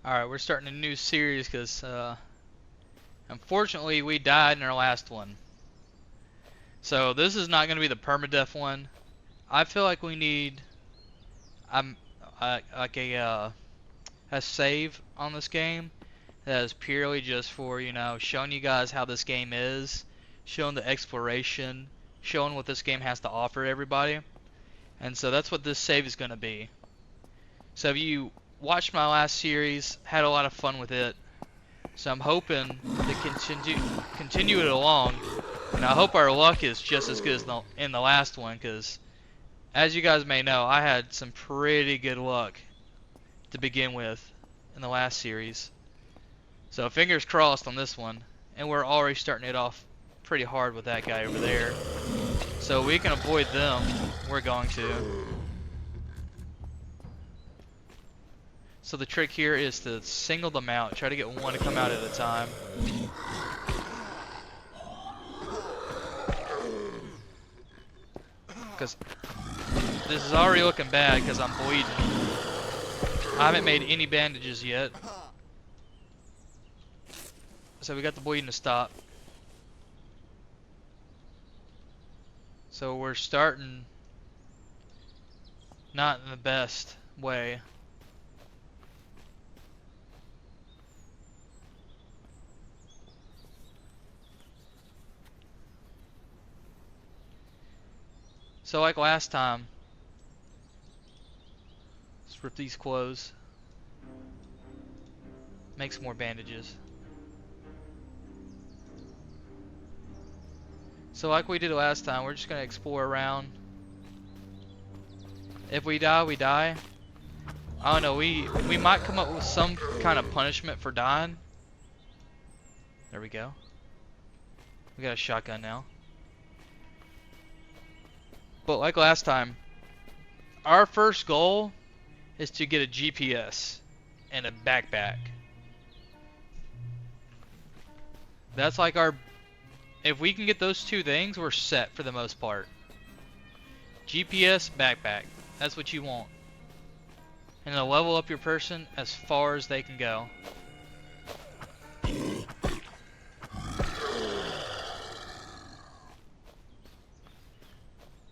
Alright, we're starting a new series because, unfortunately, we died in our last one. So, this is not going to be the permadeath one. I feel like we need like a save on this game that is purely just for, showing you guys how this game is, showing the exploration, showing what this game has to offer everybody. And so that's what this save is going to be. So if you watched my last series, had a lot of fun with it, so I'm hoping to continue it along, and I hope our luck is just as good as in the last one, because as you guys may know, I had some pretty good luck to begin with in the last series. So fingers crossed on this one, and we're already starting it off pretty hard with that guy over there. So we can avoid them, we're going to. So the trick here is to single them out, try to get one to come out at a time. Because this is already looking bad because I'm bleeding. I haven't made any bandages yet. So we got the bleeding to stop. So we're starting not in the best way. So like last time, let's rip these clothes. Make some more bandages. So like we did last time, we're just gonna explore around. If we die, we die. I don't know, we might come up with some kind of punishment for dying. There we go. We got a shotgun now. But like last time, our first goal is to get a GPS and a backpack. That's like our... If we can get those two things, we're set for the most part. GPS, backpack. That's what you want. And to level up your person as far as they can go.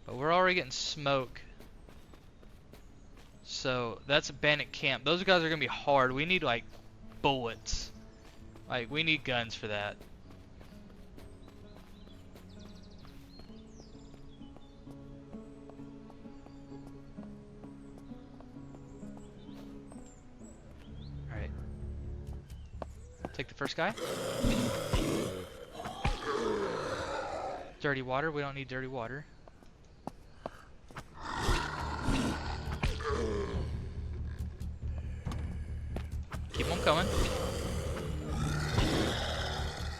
But we're already getting smoke. So that's a bandit camp. Those guys are gonna be hard. We need like bullets. Like we need guns for that. Alright. Take the first guy. Dirty water. We don't need dirty water. Keep them coming.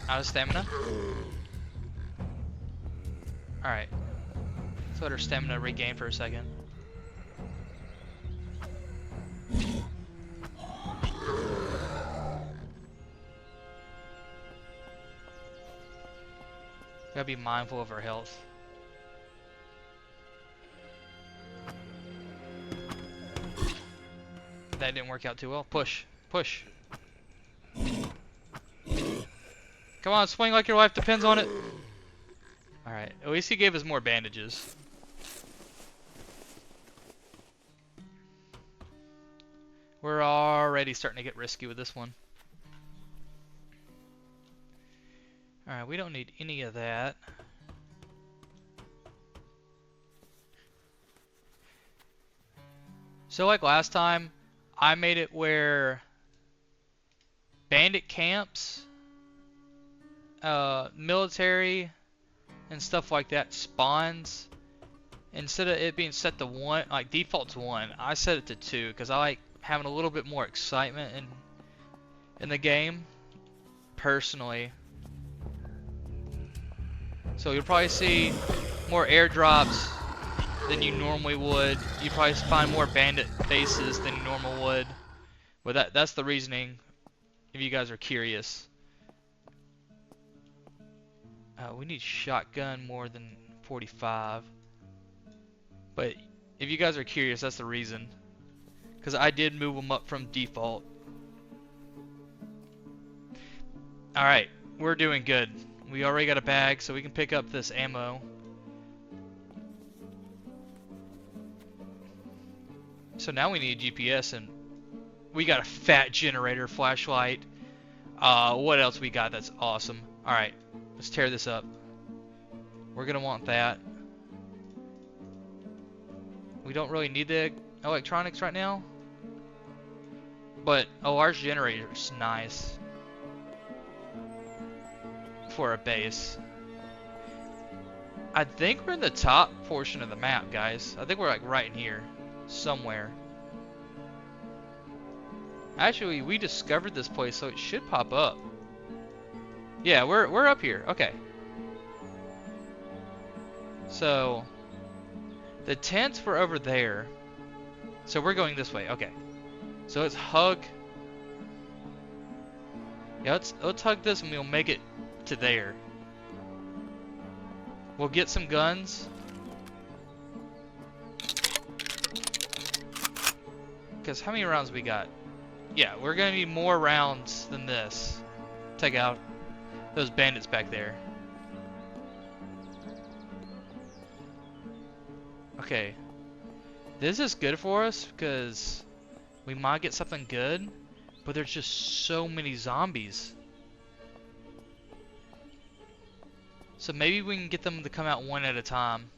Out of stamina. Alright. Let's let our stamina regain for a second. Gotta be mindful of our health. That didn't work out too well. Push. Push. Come on, swing like your life depends on it. Alright, at least he gave us more bandages. We're already starting to get risky with this one. Alright, we don't need any of that. So like last time, I made it where bandit camps, military, and stuff like that spawns. Instead of it being set to 1, like default to 1, I set it to 2 because I like having a little bit more excitement in the game, personally. So you'll probably see more airdrops than you normally would. You probably find more bandit bases than you normally would. But that's the reasoning, if you guys are curious. We need shotgun more than 45. But if you guys are curious, that's the reason. Because I did move them up from default. Alright, we're doing good. We already got a bag, so we can pick up this ammo. So now we need a GPS, and we got a fat generator flashlight. What else we got that's awesome? Alright, let's tear this up. We're gonna want that. We don't really need the electronics right now. But, oh, our generator's nice. For a base. I think we're in the top portion of the map, guys. I think we're like right in here. Somewhere. Actually, we discovered this place, so it should pop up. Yeah, we're up here. Okay. So, the tents were over there. So we're going this way. Okay. So let's hug. Yeah, let's hug this and we'll make it to there. We'll get some guns. Because how many rounds we got? Yeah, we're gonna need more rounds than this. Take out those bandits back there. Okay. This is good for us because we might get something good, but there's just so many zombies. So maybe we can get them to come out one at a time.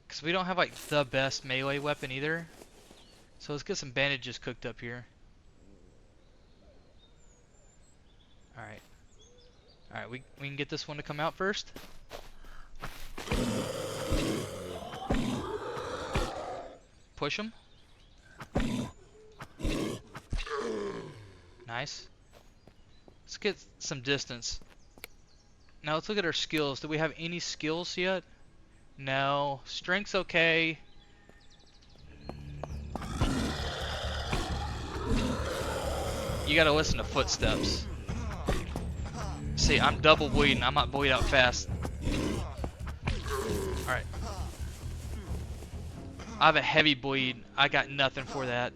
Because we don't have like the best melee weapon either. So let's get some bandages cooked up here. Alright. Alright, we can get this one to come out first. Push him. Nice. Let's get some distance. Now let's look at our skills. Do we have any skills yet? No. Strength's okay. You gotta listen to footsteps. See, I'm double bleeding. I might bleed out fast. Alright. I have a heavy bleed. I got nothing for that.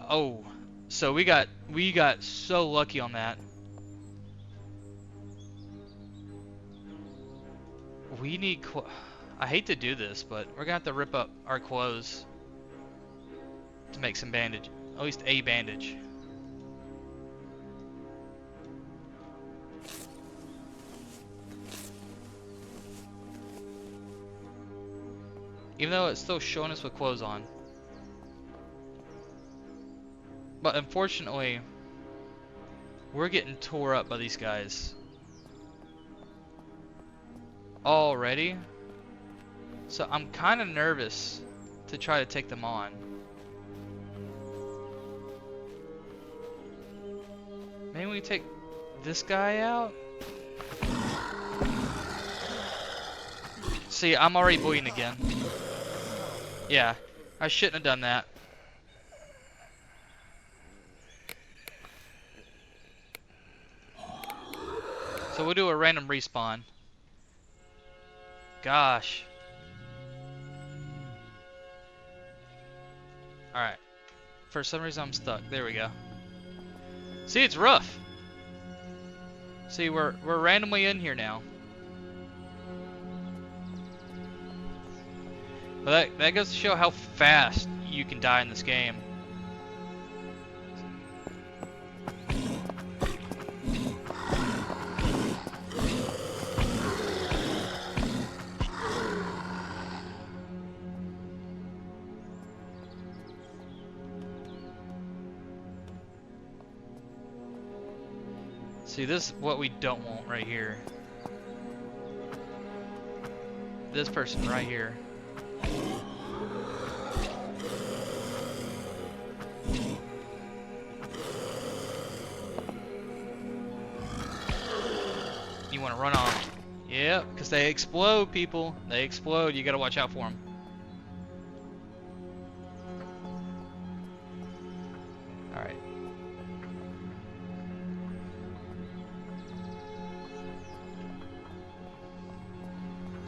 Oh. So we got so lucky on that. We need I hate to do this, but we're gonna have to rip up our clothes to make some bandage. At least a bandage. Even though it's still showing us with clothes on. But unfortunately, we're getting tore up by these guys. Already? So I'm kind of nervous to try to take them on. Maybe we take this guy out? See, I'm already bleeding again. Yeah, I shouldn't have done that. So we'll do a random respawn. Gosh. Alright. For some reason I'm stuck. There we go. See, it's rough. See, we're randomly in here now. But that goes to show how fast you can die in this game. See, this is what we don't want right here. This person right here. You want to run off. Yep, because they explode, people. They explode. You got to watch out for them. Alright.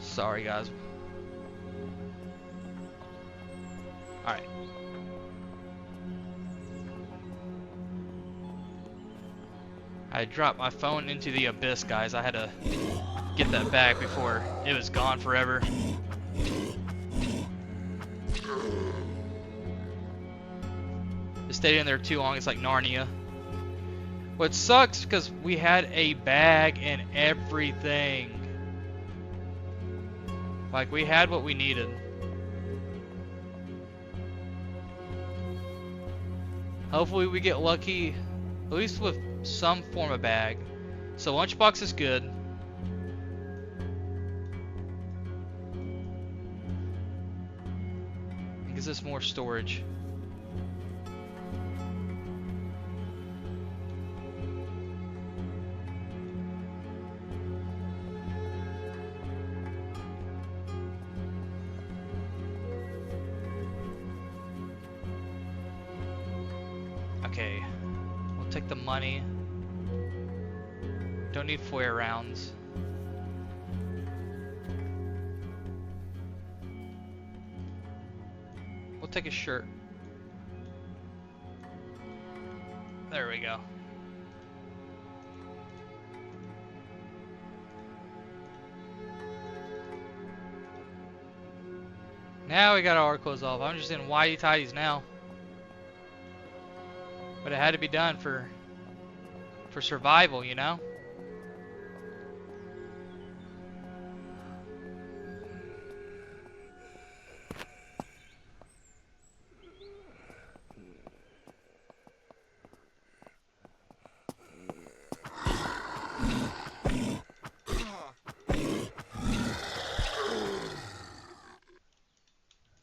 Sorry, guys. Alright. I dropped my phone into the abyss, guys. I had to get that back before it was gone forever. It stayed in there too long. It's like Narnia. What sucks because we had a bag and everything. Like, we had what we needed. Hopefully we get lucky, at least with some form of bag. So lunchbox is good. It gives us more storage. Okay, we'll take the money. Don't need flare rounds. We'll take a shirt. There we go. Now we got our clothes off. I'm just in whitey tighties now. But it had to be done for survival, you know?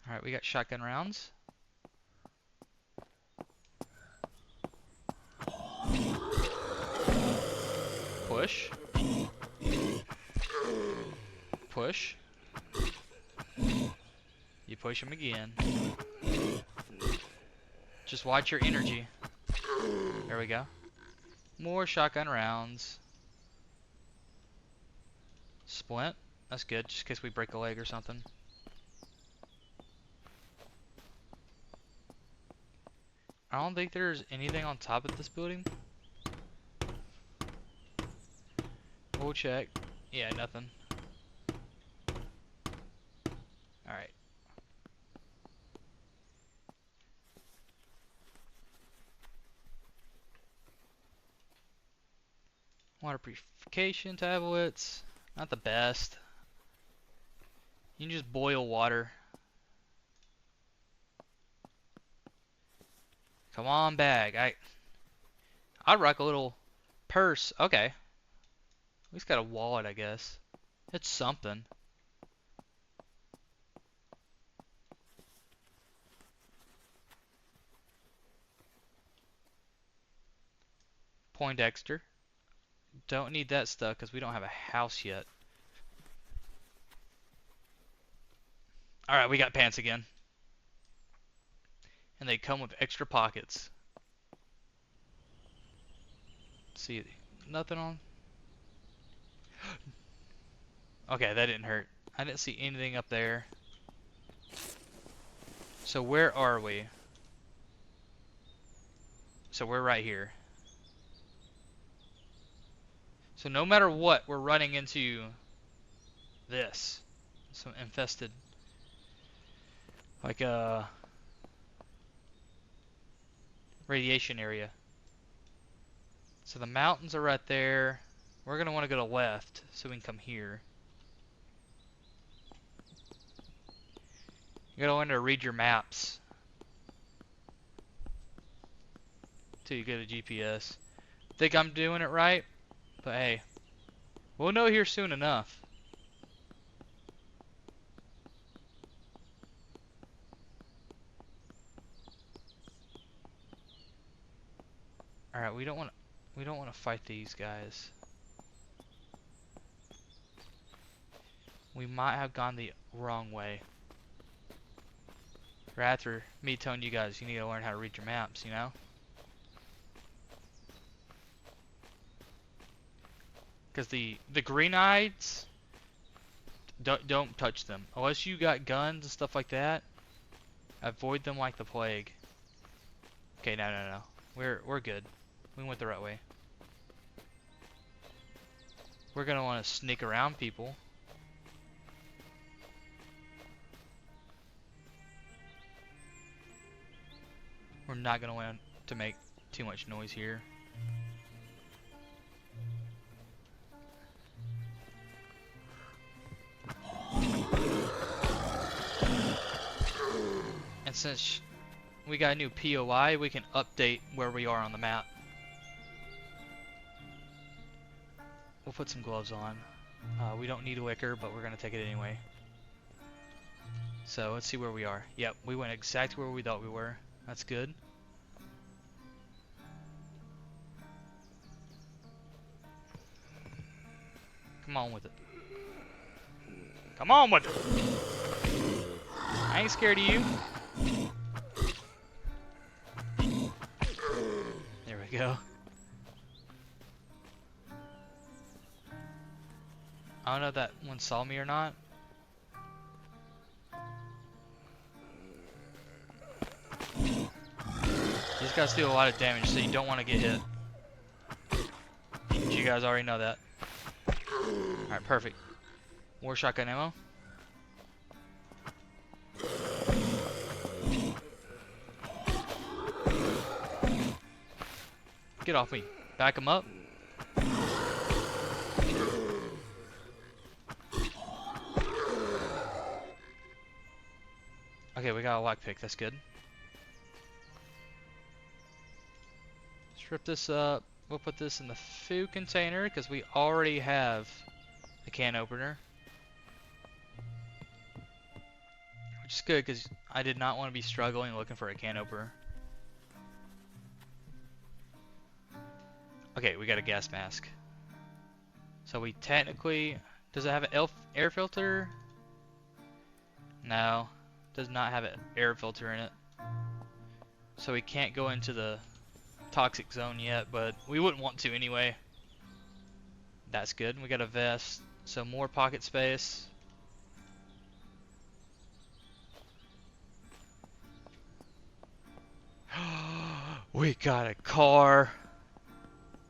Alright, we got shotgun rounds. Push. Push. You push him again. Just watch your energy. There we go. More shotgun rounds. Splint. That's good, just in case we break a leg or something. I don't think there's anything on top of this building. We'll check. Yeah, nothing. Alright. Water purification tablets. Not the best. You can just boil water. Come on, bag. I'd rock a little purse. Okay. At least got a wallet, I guess. It's something. Poindexter. Don't need that stuff because we don't have a house yet. Alright, we got pants again. And they come with extra pockets. Let's see, nothing on. Okay, that didn't hurt. I didn't see anything up there. So where are we? So we're right here. So no matter what, we're running into this. Some infested, like a radiation area. So the mountains are right there. We're gonna want to go to left so we can come here. You gotta learn to read your maps till you get a GPS. Think I'm doing it right, but hey, we'll know here soon enough. All right, we don't want to fight these guys. We might have gone the wrong way. Or after me telling you guys you need to learn how to read your maps, you know? Because the green-eyeds, don't touch them. Unless you got guns and stuff like that, avoid them like the plague. Okay, no. We're good. We went the right way. We're gonna want to sneak around people. We're not gonna want to make too much noise here. And since we got a new POI, we can update where we are on the map. We'll put some gloves on. We don't need wicker, but we're gonna take it anyway. So let's see where we are. Yep, we went exactly where we thought we were. That's good. Come on with it. Come on with it. I ain't scared of you. There we go. I don't know if that one saw me or not. These guys do a lot of damage, so you don't want to get hit. But you guys already know that. Alright, perfect. More shotgun ammo. Get off me. Back him up. Okay, we got a lockpick. That's good. Strip this up. We'll put this in the food container because we already have a can opener. Which is good because I did not want to be struggling looking for a can opener. Okay, we got a gas mask. So we technically... Does it have an air filter? No. Does not have an air filter in it. So we can't go into the toxic zone yet, but we wouldn't want to anyway. That's good. We got a vest, so more pocket space. We got a car.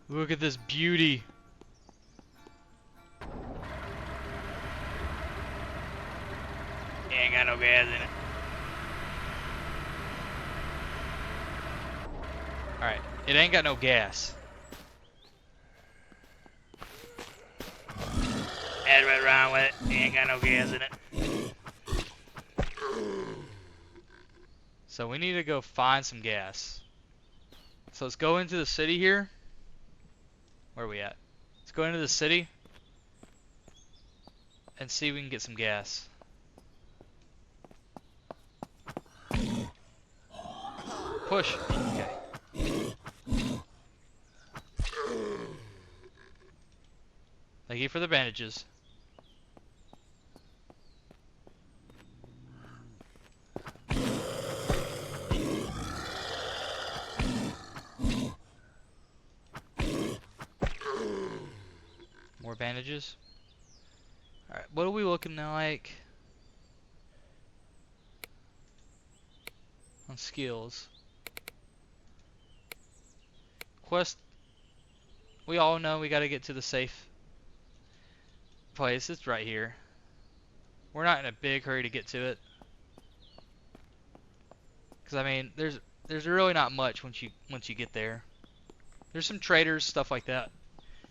Look at this beauty. Ain't got no gas in it. Alright, it ain't got no gas. That's what's wrong with it. It ain't got no gas in it. So we need to go find some gas. So let's go into the city here. Where are we at? Let's go into the city and see if we can get some gas. Push. Okay. Thank you for the bandages. More bandages. Alright, what are we looking like on skills? Quest, we all know we gotta get to the safe place. It's right here. We're not in a big hurry to get to it. Cause I mean, there's really not much once you get there. There's some traders, stuff like that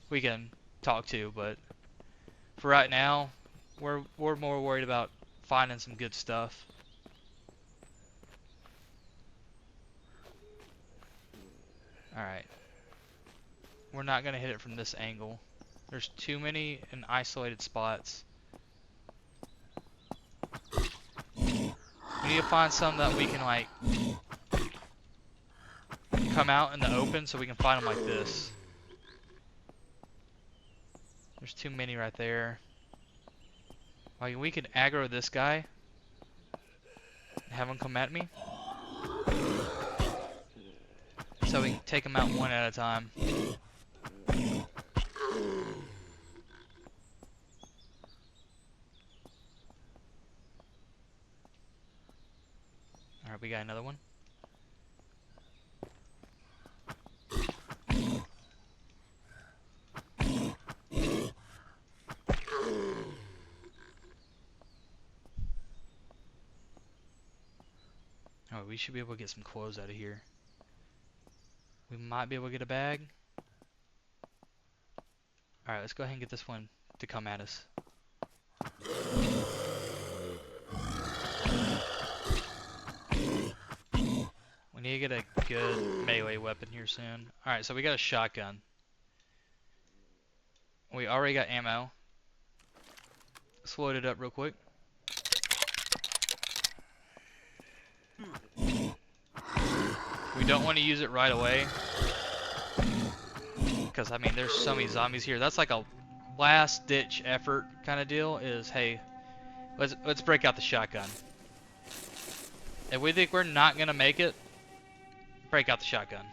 we can talk to, but for right now, we're more worried about finding some good stuff. Alright. We're not gonna hit it from this angle. There's too many in isolated spots. We need to find some that we can like come out in the open so we can find them like this. There's too many right there. Like we could aggro this guy and have him come at me. So we can take him out one at a time. Alright, we got another one. Oh, we should be able to get some clothes out of here. We might be able to get a bag. Alright, let's go ahead and get this one to come at us. We need to get a good melee weapon here soon. Alright, so we got a shotgun. We already got ammo. Let's load it up real quick. We don't want to use it right away. Because, I mean, there's so many zombies here. That's like a last ditch effort kind of deal is, hey, let's break out the shotgun. If we think we're not going to make it, break out the shotgun.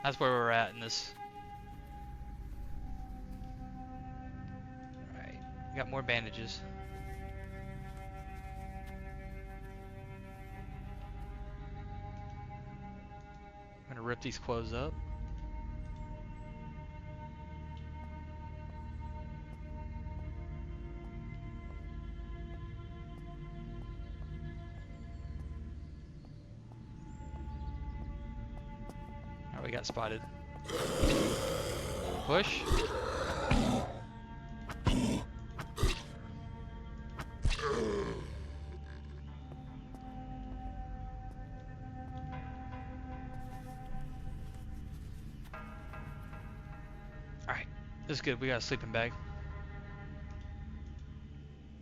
That's where we're at in this. Alright, we got more bandages. I'm gonna rip these clothes up. Alright, we got spotted. Push. Alright, this is good. We got a sleeping bag.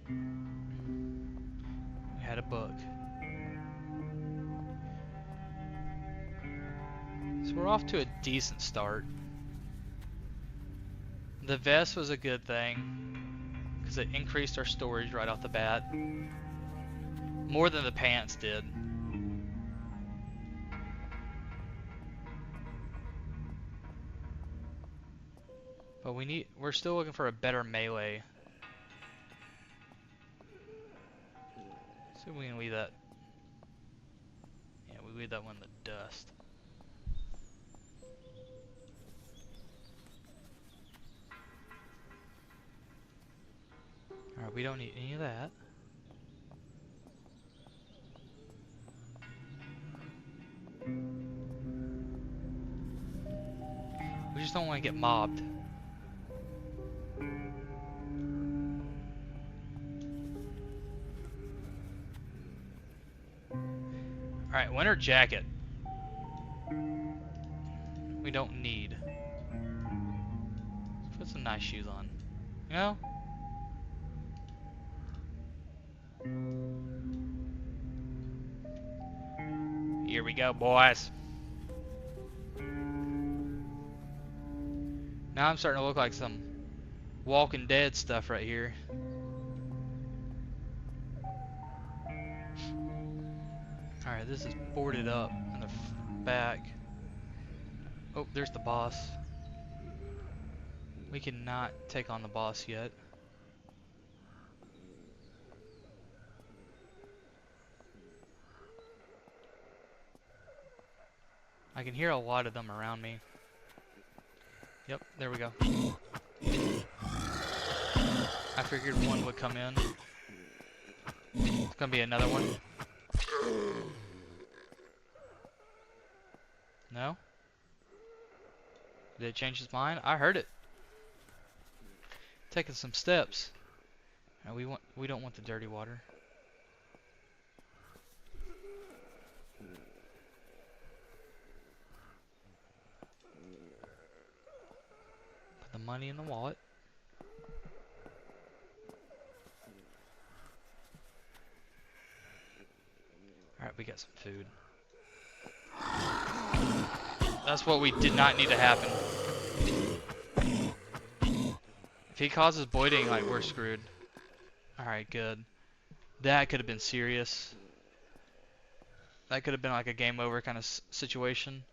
We had a book. So we're off to a decent start. The vest was a good thing because it increased our storage right off the bat. More than the pants did. But we're still looking for a better melee. See if we can leave that. Yeah, we leave that one in the dust. Alright, we don't need any of that. We just don't want to get mobbed. Alright, winter jacket. We don't need. Let's put some nice shoes on. You know? Here we go, boys. Now I'm starting to look like some Walking Dead stuff right here. Alright, this is boarded up in the back. Oh, there's the boss. We cannot take on the boss yet. I can hear a lot of them around me. Yep, there we go. I figured one would come in. It's gonna be another one. No? Did it change his mind? I heard it. Taking some steps. And we don't want the dirty water. Put the money in the wallet. Alright, we got some food. That's what we did not need to happen. If he causes voiding, like, we're screwed. Alright, good. That could have been serious. That could have been like a game over kind of situation.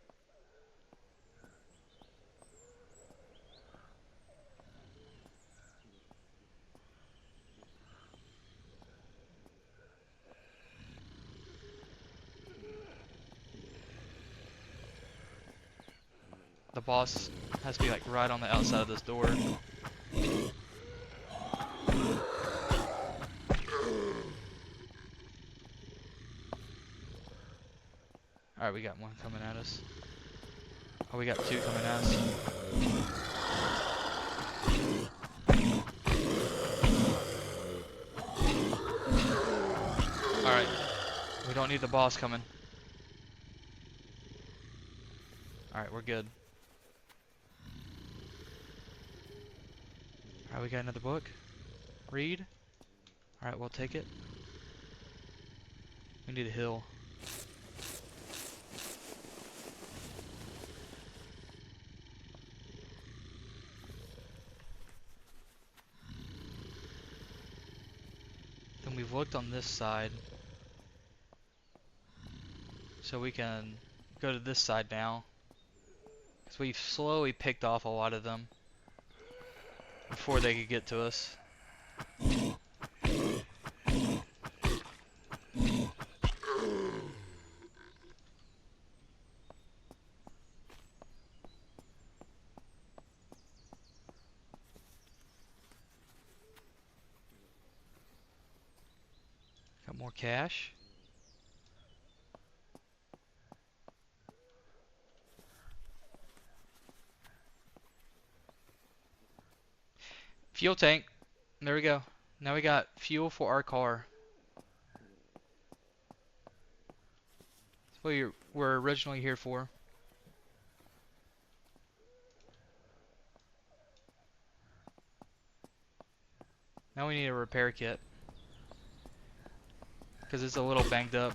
The boss has to be like right on the outside of this door. Alright, we got one coming at us. Oh, we got two coming at us. Alright, we don't need the boss coming. Alright, we're good. Alright, we got another book. Read. Alright, we'll take it. We need a hill. Then we've looked on this side. So we can go to this side now. Because we've slowly picked off a lot of them before they could get to us. Got more cash. Fuel tank. There we go. Now we got fuel for our car. That's what we were originally here for. Now we need a repair kit. Because it's a little banged up.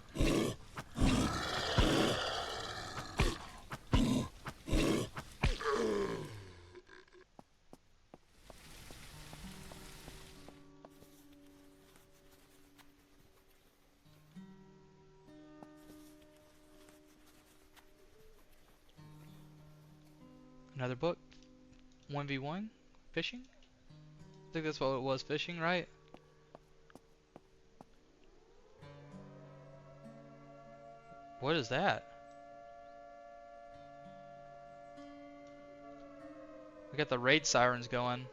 Another book. 1v1 fishing? I think that's what it was, fishing, right? What is that? We got the raid sirens going.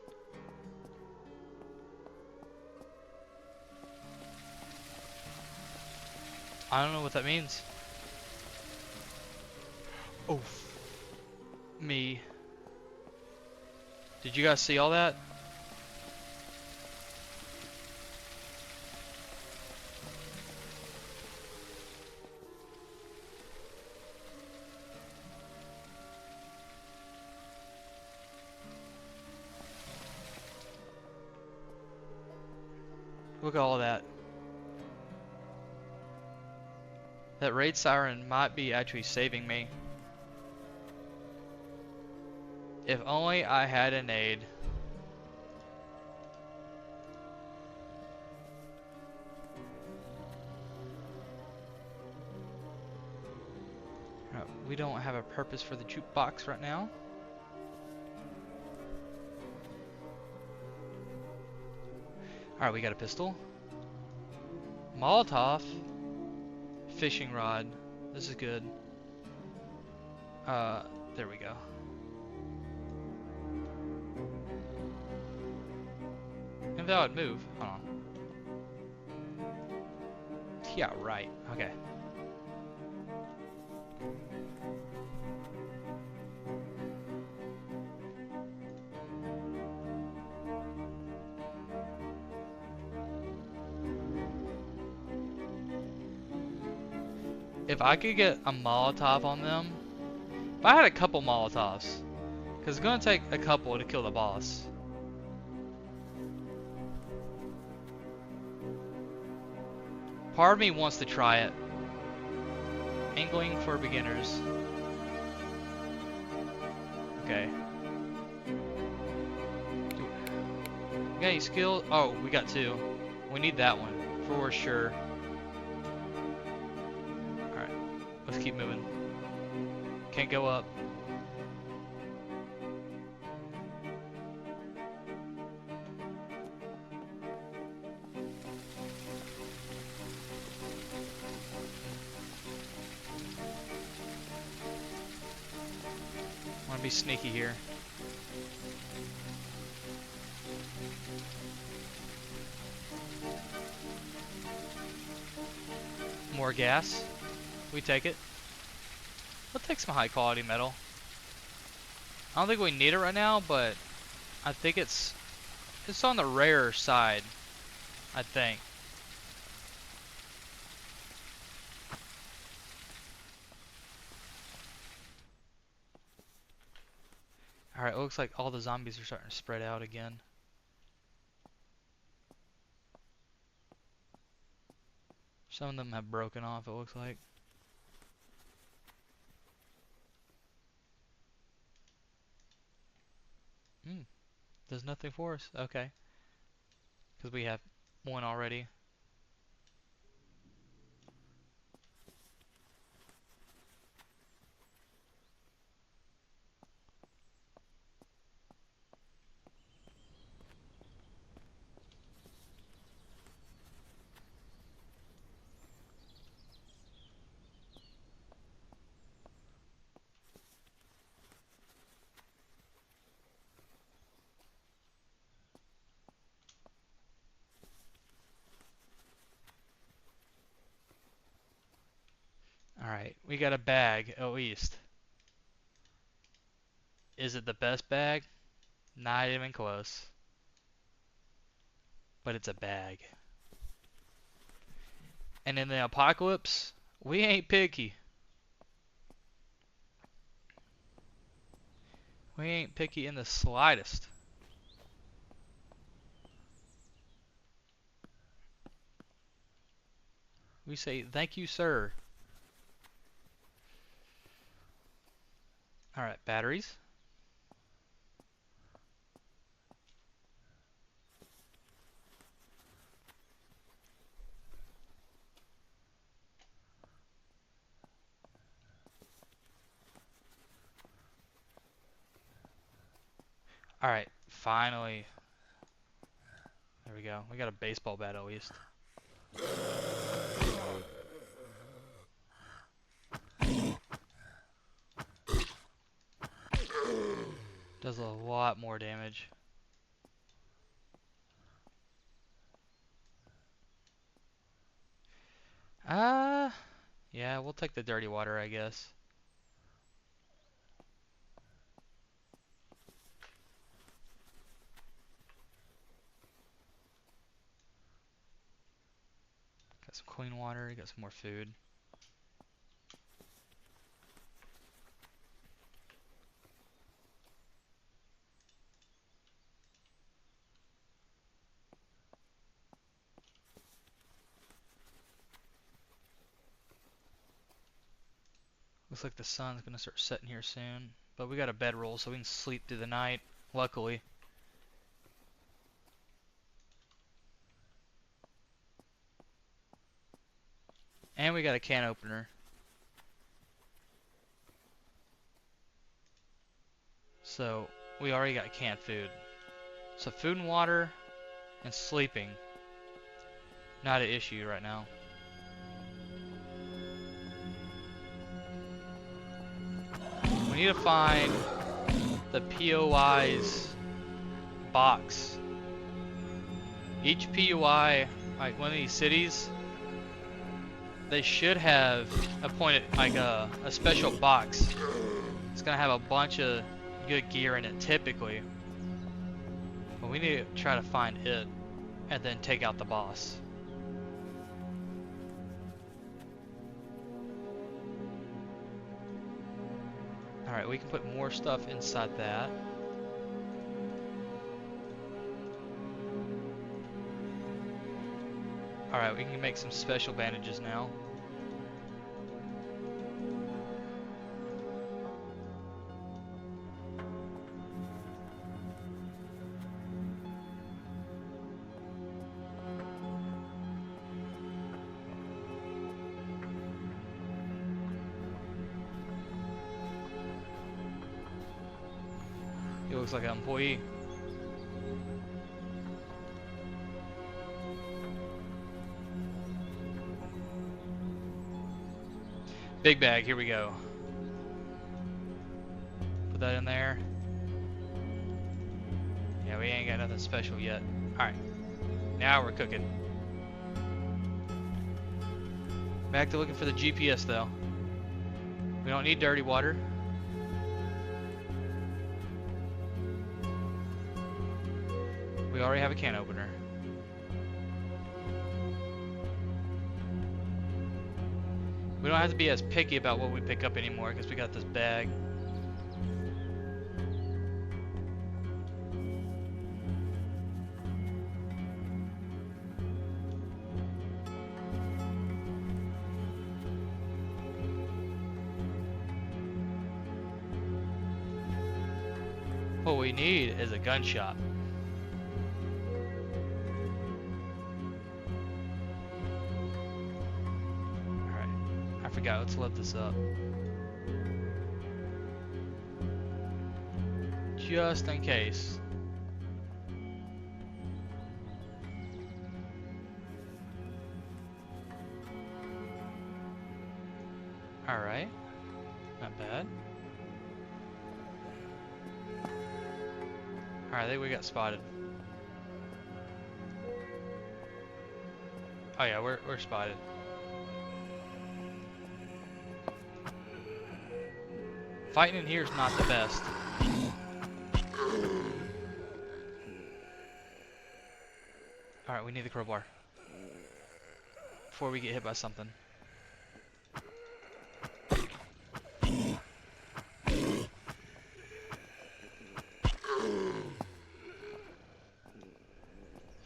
I don't know what that means. Oh, me. Did you guys see all that? Look at all that. That raid siren might be actually saving me. If only I had an aid. We don't have a purpose for the jukebox right now. Alright, we got a pistol. Molotov. Fishing rod. This is good. There we go. Invalid move. Hold on. Yeah, right. Okay. If I could get a Molotov on them, if I had a couple Molotovs, because it's going to take a couple to kill the boss. Part of me wants to try it. Angling for beginners. Okay. We got any skill? Oh, we got two. We need that one for sure. Alright, let's keep moving. Can't go up. I want to be sneaky here. More gas. We take it. We'll take some high quality metal. I don't think we need it right now, but I think it's on the rarer side, I think. Alright, it looks like all the zombies are starting to spread out again. Some of them have broken off, it looks like. Does nothing for us. Okay. Because we have one already. Alright, we got a bag, at least. Is it the best bag? Not even close. But it's a bag. And in the apocalypse, we ain't picky. We ain't picky in the slightest. We say, thank you, sir. Alright, batteries. Alright, finally. There we go. We got a baseball bat at least. Does a lot more damage. Yeah, we'll take the dirty water, I guess. Got some clean water, got some more food. Looks like the sun's gonna start setting here soon. But we got a bedroll so we can sleep through the night, luckily. And we got a can opener. So we already got canned food. So food and water and sleeping. Not an issue right now. We need to find the POI's box. Each POI, like one of these cities, they should have appointed like a special box. It's gonna have a bunch of good gear in it typically. But we need to try to find it and then take out the boss. Alright, we can put more stuff inside that. Alright, we can make some special bandages now. He looks like an employee. Big bag, here we go. Put that in there. Yeah, we ain't got nothing special yet. Alright, now we're cooking. Back to looking for the GPS though. We don't need dirty water. We already have a can opener. We don't have to be as picky about what we pick up anymore because we got this bag. What we need is a gun shop. Alright, I forgot, let's load this up. Just in case. Alright, not bad. Alright, I think we got spotted. Oh yeah, we're spotted. Fighting in here is not the best. Alright, we need the crowbar. Before we get hit by something.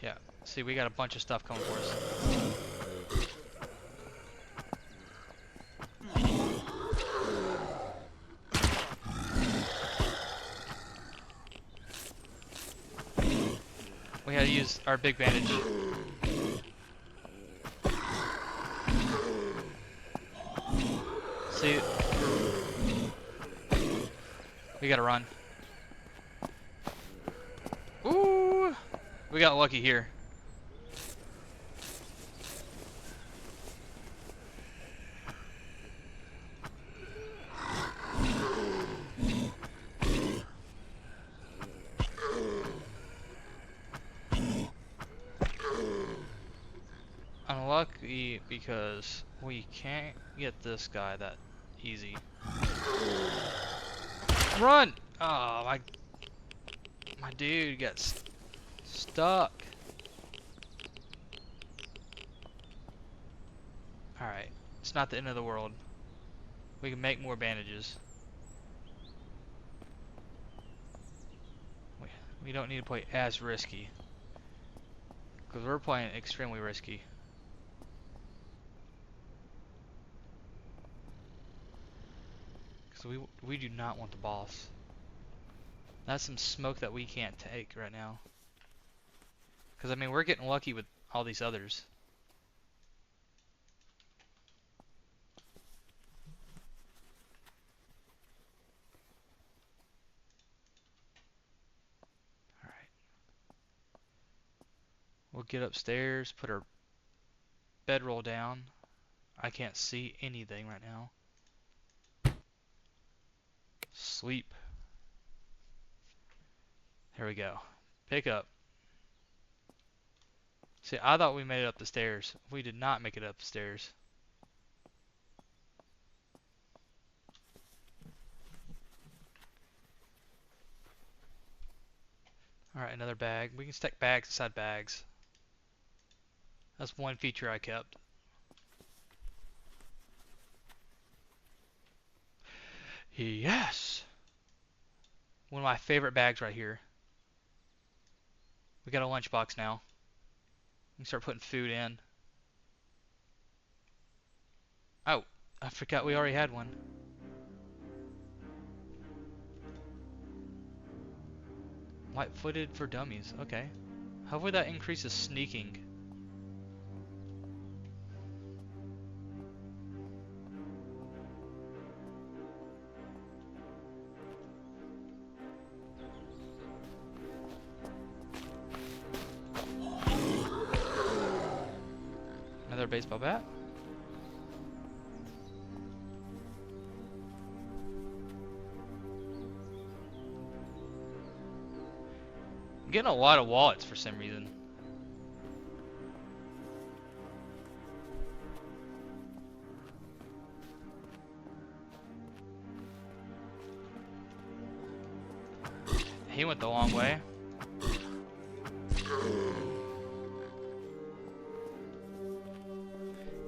Yeah, see, we got a bunch of stuff coming for us. We had to use our big bandage. See, we gotta run. Ooh, we got lucky here. Unlucky because we can't get this guy that easy. Run! Oh, my dude got stuck. Alright, it's not the end of the world. We can make more bandages. We don't need to play as risky. Because we're playing extremely risky. Because we do not want the boss. That's some smoke that we can't take right now. Because, I mean, we're getting lucky with all these others. Alright. We'll get upstairs, put our bedroll down. I can't see anything right now. Sleep. Here we go. Pick up. See, I thought we made it up the stairs. We did not make it up the stairs. Alright, another bag. We can stack bags inside bags. That's one feature I kept. Yes! One of my favorite bags right here. We got a lunchbox now. We can start putting food in. Oh, I forgot we already had one. Light-footed for dummies. Okay. Hopefully that increases sneaking. Another baseball bat. I'm getting a lot of wallets for some reason. He went the long way.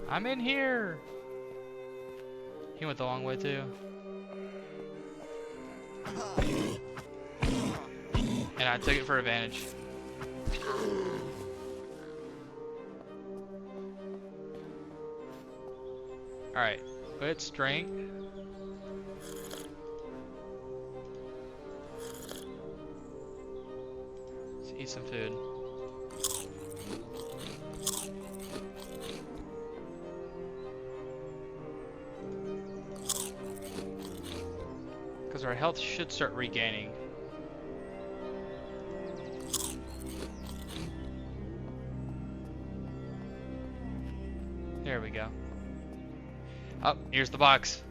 I'm in here. He went the long way too. And I took it for advantage. Alright, let's drink. Let's eat some food. Because our health should start regaining. There we go. Oh, here's the box.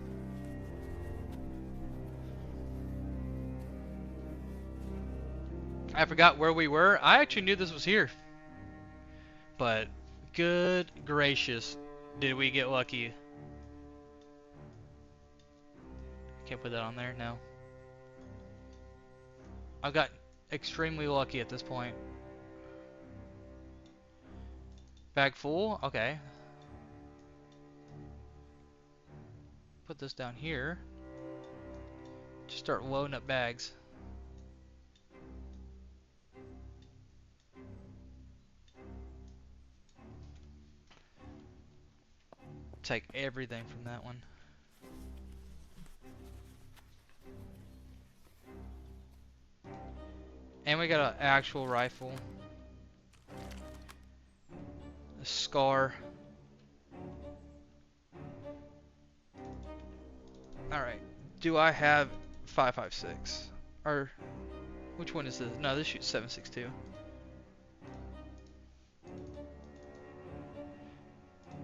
I forgot where we were. I actually knew this was here. But good gracious, did we get lucky. Can't put that on there, no. I've got extremely lucky at this point. Bag full? Okay. Put this down here. Just start loading up bags. Take everything from that one. And we got an actual rifle. A scar. Alright. Do I have 5.56? Or which one is this? No, this shoots 7.62.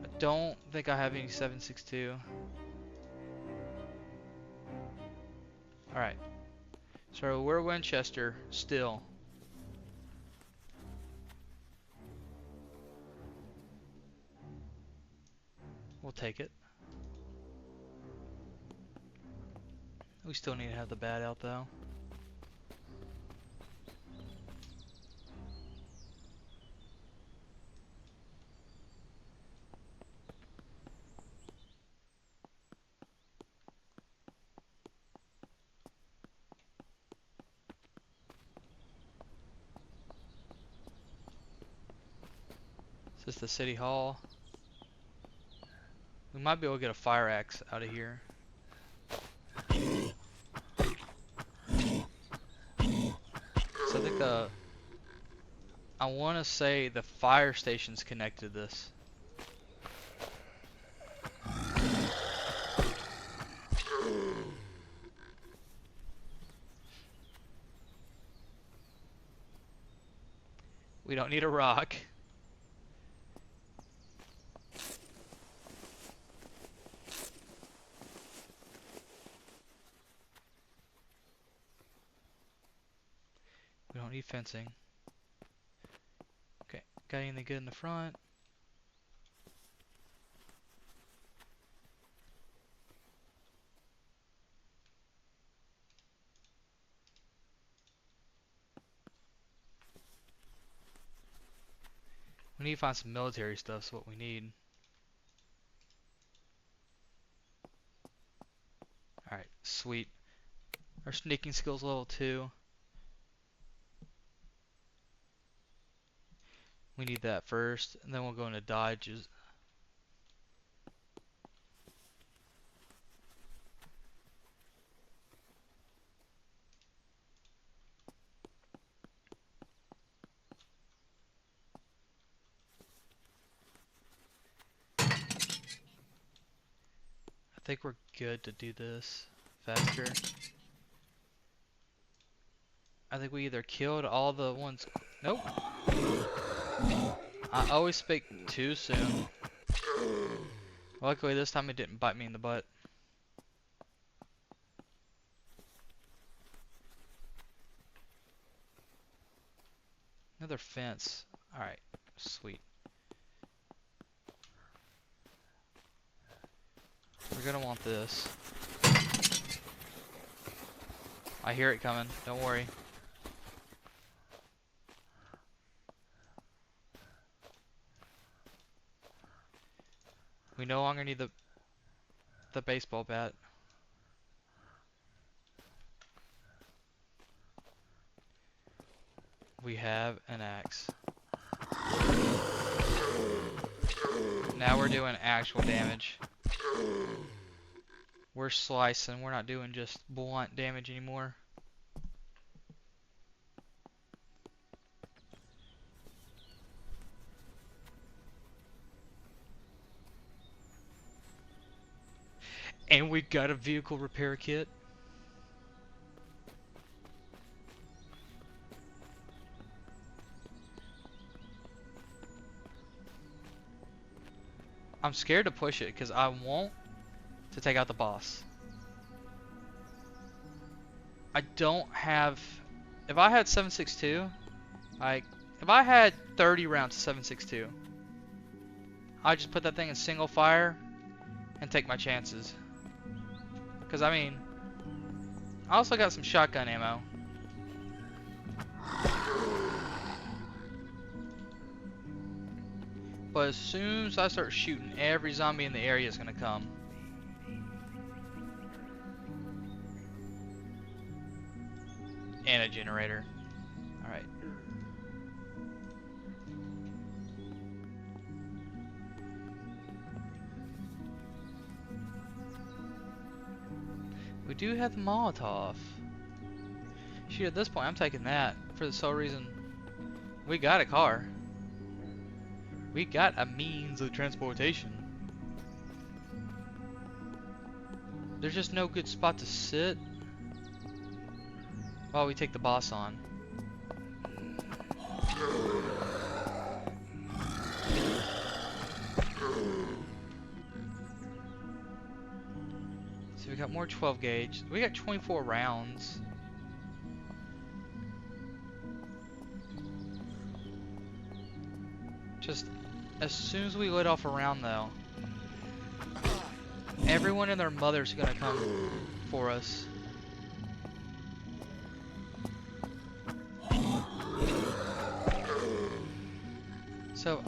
I don't think I have any 7.62. Alright. So we're Winchester still. We'll take it. We still need to have the bat out though. Is this the city hall? We might be able to get a fire axe out of here. So I think I want to say the fire station's connected to this. We don't need a rock. We don't need fencing. Okay, got anything good in the front? We need to find some military stuff, is what we need. Alright, sweet. Our sneaking skills level 2. We need that first, and then we'll go into dodges. I think we're good to do this faster. I think we either killed all the ones. Nope. I always speak too soon. Luckily this time it didn't bite me in the butt. Another fence. Alright, sweet. We're gonna want this. I hear it coming, don't worry. no longer need the baseball bat. We have an axe. Now we're doing actual damage. We're slicing. We're not doing just blunt damage anymore. And we got a vehicle repair kit. I'm scared to push it because I want to take out the boss. I don't have... If I had 7.62, if I had 30 rounds of 7.62, I'd just put that thing in single fire and take my chances. Because, I mean, I also got some shotgun ammo. But as soon as I start shooting, every zombie in the area is going to come. And a generator. Alright. We do have the Molotov. Shoot, at this point, I'm taking that for the sole reason we got a car. We got a means of transportation. There's just no good spot to sit while we take the boss on. So we got more 12 gauge. We got 24 rounds. Just as soon as we let off a round though, everyone and their mother's gonna come for us. So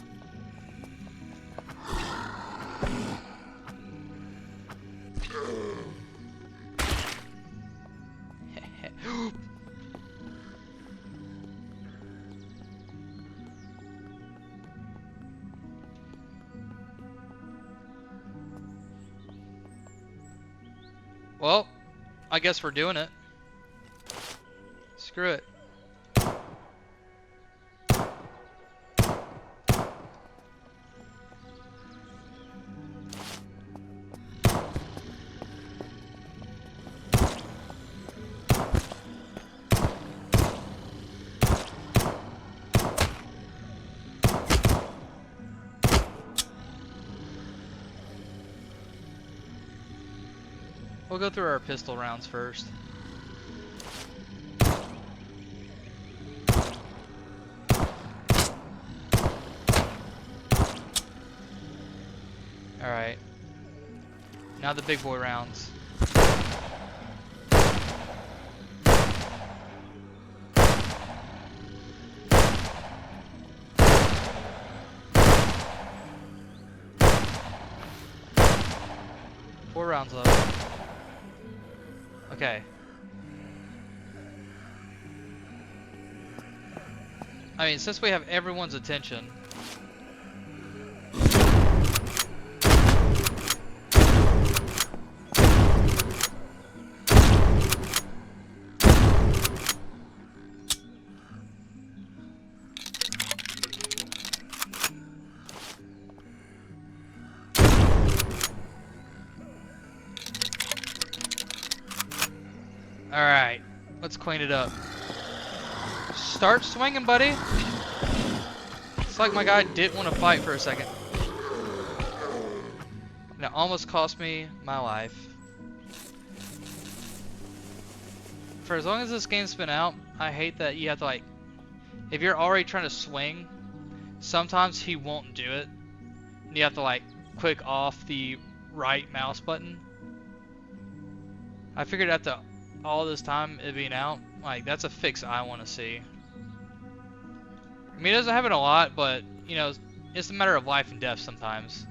well, I guess we're doing it. Screw it. We'll go through our pistol rounds first. Alright. Now the big boy rounds. Four rounds left. Okay. I mean, since we have everyone's attention. Alright, let's clean it up. Start swinging, buddy. It's like my guy didn't want to fight for a second. And it almost cost me my life. For as long as this game's been out, I hate that you have to, like, if you're already trying to swing, sometimes he won't do it. And you have to, like, click off the right mouse button. I figured after all this time it being out, like, that's a fix I want to see. I mean, it doesn't happen a lot, but, you know, it's a matter of life and death sometimes.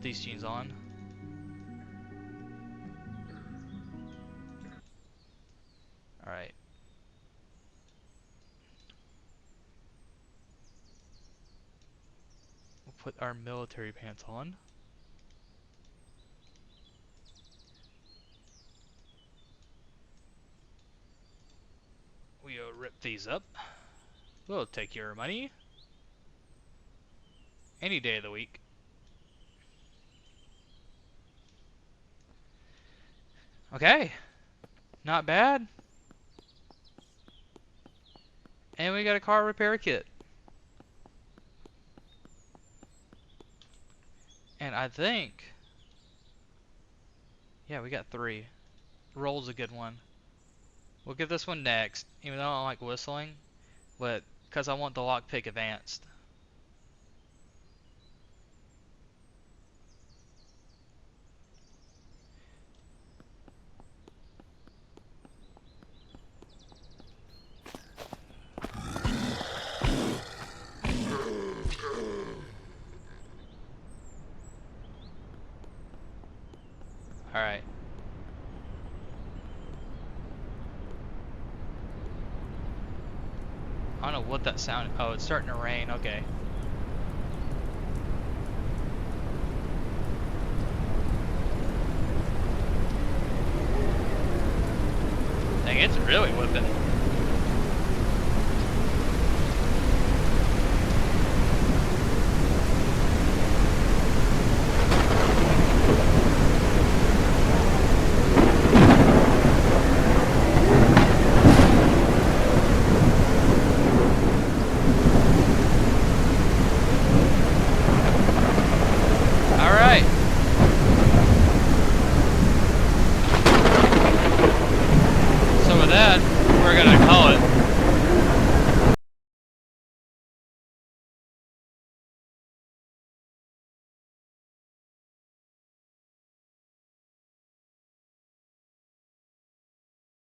these jeans on. Alright. We'll put our military pants on. We'll rip these up. We'll take your money. Any day of the week. Okay. Not bad. And we got a car repair kit. And I think... yeah, we got 3. Roll's a good one. We'll get this one next, even though I don't like whistling, but because I want the lockpick advanced. Alright. I don't know what that sound... oh, it's starting to rain. Okay. Dang, it's really whipping.